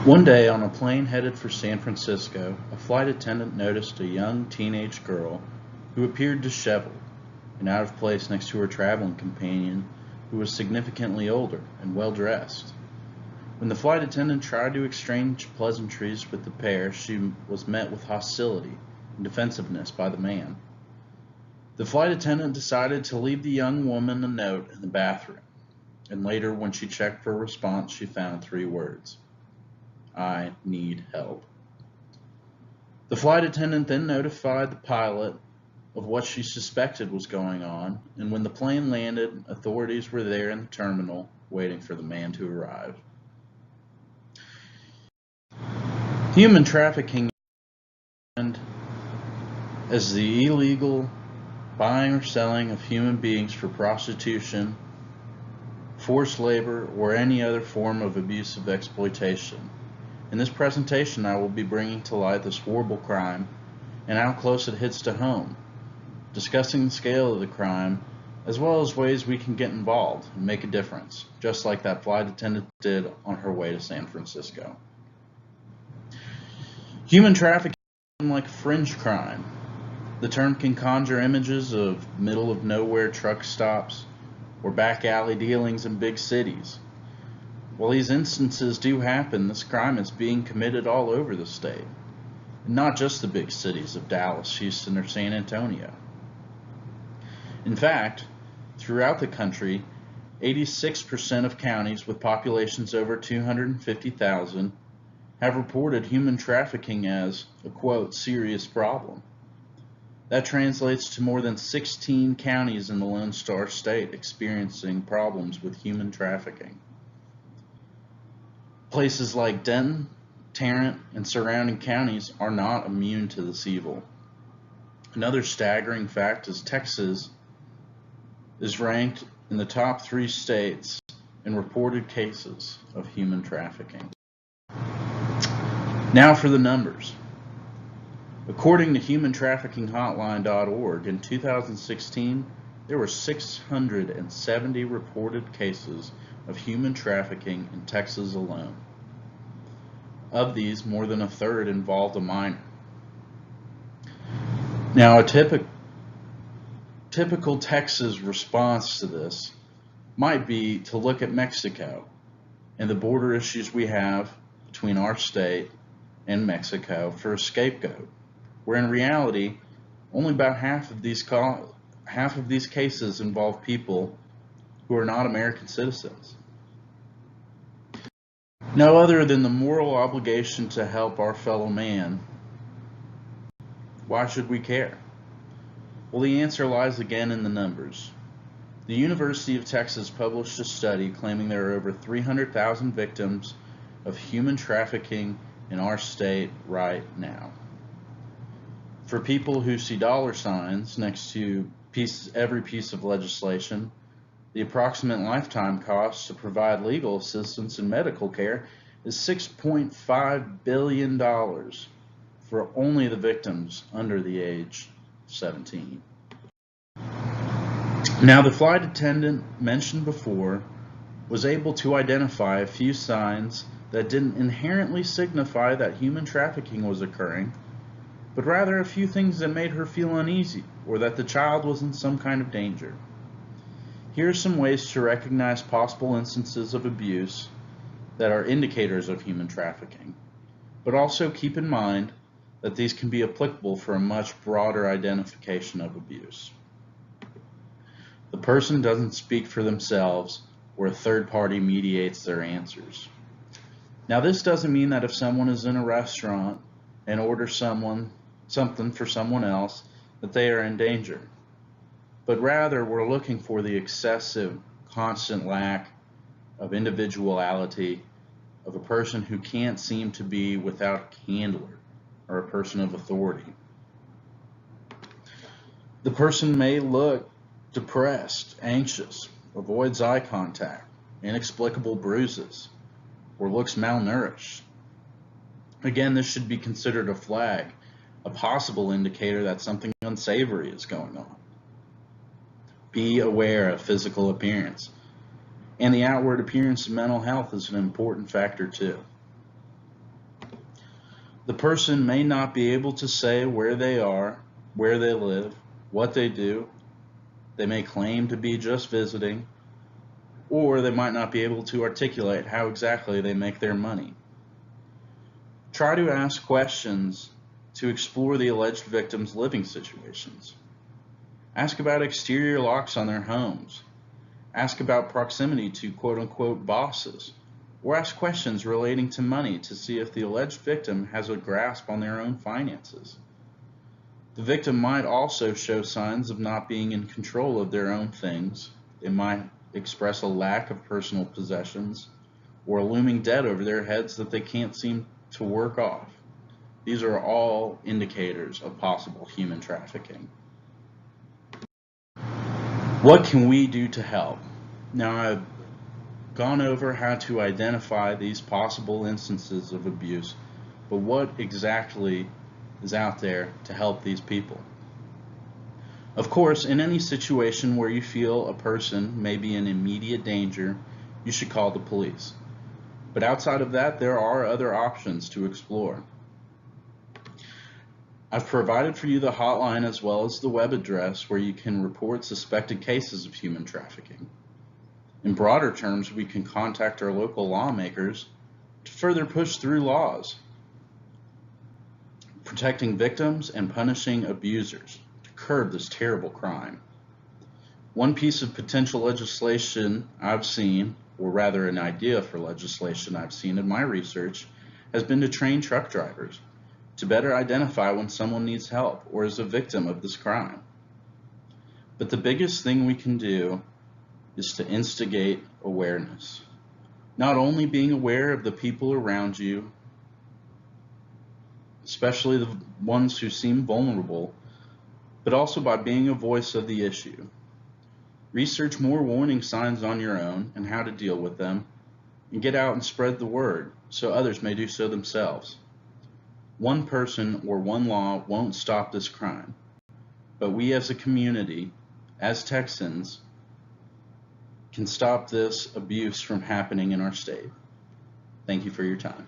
One day on a plane headed for San Francisco, a flight attendant noticed a young teenage girl who appeared disheveled and out of place next to her traveling companion who was significantly older and well dressed. When the flight attendant tried to exchange pleasantries with the pair, she was met with hostility and defensiveness by the man. The flight attendant decided to leave the young woman a note in the bathroom, and later, when she checked for a response, she found three words: I need help. The flight attendant then notified the pilot of what she suspected was going on, and when the plane landed, authorities were there in the terminal waiting for the man to arrive. Human trafficking is defined as the illegal buying or selling of human beings for prostitution, forced labor, or any other form of abusive exploitation. In this presentation, I will be bringing to light this horrible crime and how close it hits to home, discussing the scale of the crime, as well as ways we can get involved and make a difference, just like that flight attendant did on her way to San Francisco. Human trafficking is like a fringe crime. The term can conjure images of middle-of-nowhere truck stops or back alley dealings in big cities. While these instances do happen, this crime is being committed all over the state, and not just the big cities of Dallas, Houston, or San Antonio. In fact, throughout the country, 86% of counties with populations over 250,000 have reported human trafficking as a, quote, serious problem. That translates to more than 16 counties in the Lone Star State experiencing problems with human trafficking. Places like Denton, Tarrant, and surrounding counties are not immune to this evil. Another staggering fact is Texas is ranked in the top 3 states in reported cases of human trafficking. Now for the numbers. According to humantraffickinghotline.org, in 2016, there were 670 reported cases of human trafficking in Texas alone. Of these, more than a third involved a minor. Now, a typical Texas response to this might be to look at Mexico and the border issues we have between our state and Mexico for a scapegoat, where in reality, only about half of these cases involve people who are not American citizens. No other than the moral obligation to help our fellow man. Why should we care? Well, the answer lies again in the numbers. The University of Texas published a study claiming there are over 300,000 victims of human trafficking in our state right now. For people who see dollar signs next to every piece of legislation, the approximate lifetime cost to provide legal assistance and medical care is $6.5 billion for only the victims under the age of 17. Now, the flight attendant mentioned before was able to identify a few signs that didn't inherently signify that human trafficking was occurring, but rather a few things that made her feel uneasy or that the child was in some kind of danger. Here are some ways to recognize possible instances of abuse that are indicators of human trafficking, but also keep in mind that these can be applicable for a much broader identification of abuse. The person doesn't speak for themselves, or a third party mediates their answers. Now, this doesn't mean that if someone is in a restaurant and orders something for someone else, that they are in danger. But rather, we're looking for the excessive, constant lack of individuality of a person who can't seem to be without a handler or a person of authority. The person may look depressed, anxious, avoids eye contact, inexplicable bruises, or looks malnourished. Again, this should be considered a flag, a possible indicator that something unsavory is going on. Be aware of physical appearance, and the outward appearance of mental health is an important factor too. The person may not be able to say where they are, where they live, what they do. They may claim to be just visiting, or they might not be able to articulate how exactly they make their money. Try to ask questions to explore the alleged victim's living situations. Ask about exterior locks on their homes. Ask about proximity to quote-unquote bosses, or ask questions relating to money to see if the alleged victim has a grasp on their own finances. The victim might also show signs of not being in control of their own things. They might express a lack of personal possessions or a looming debt over their heads that they can't seem to work off. These are all indicators of possible human trafficking. What can we do to help? Now, I've gone over how to identify these possible instances of abuse, but what exactly is out there to help these people? Of course, in any situation where you feel a person may be in immediate danger, you should call the police. But outside of that, there are other options to explore. I've provided for you the hotline as well as the web address where you can report suspected cases of human trafficking. In broader terms, we can contact our local lawmakers to further push through laws protecting victims and punishing abusers to curb this terrible crime. One piece of potential legislation I've seen, or rather an idea for legislation I've seen in my research, has been to train truck drivers to better identify when someone needs help or is a victim of this crime. But the biggest thing we can do is to instigate awareness. Not only being aware of the people around you, especially the ones who seem vulnerable, but also by being a voice of the issue. Research more warning signs on your own and how to deal with them, and get out and spread the word so others may do so themselves. One person or one law won't stop this crime, but we as a community, as Texans, can stop this abuse from happening in our state. Thank you for your time.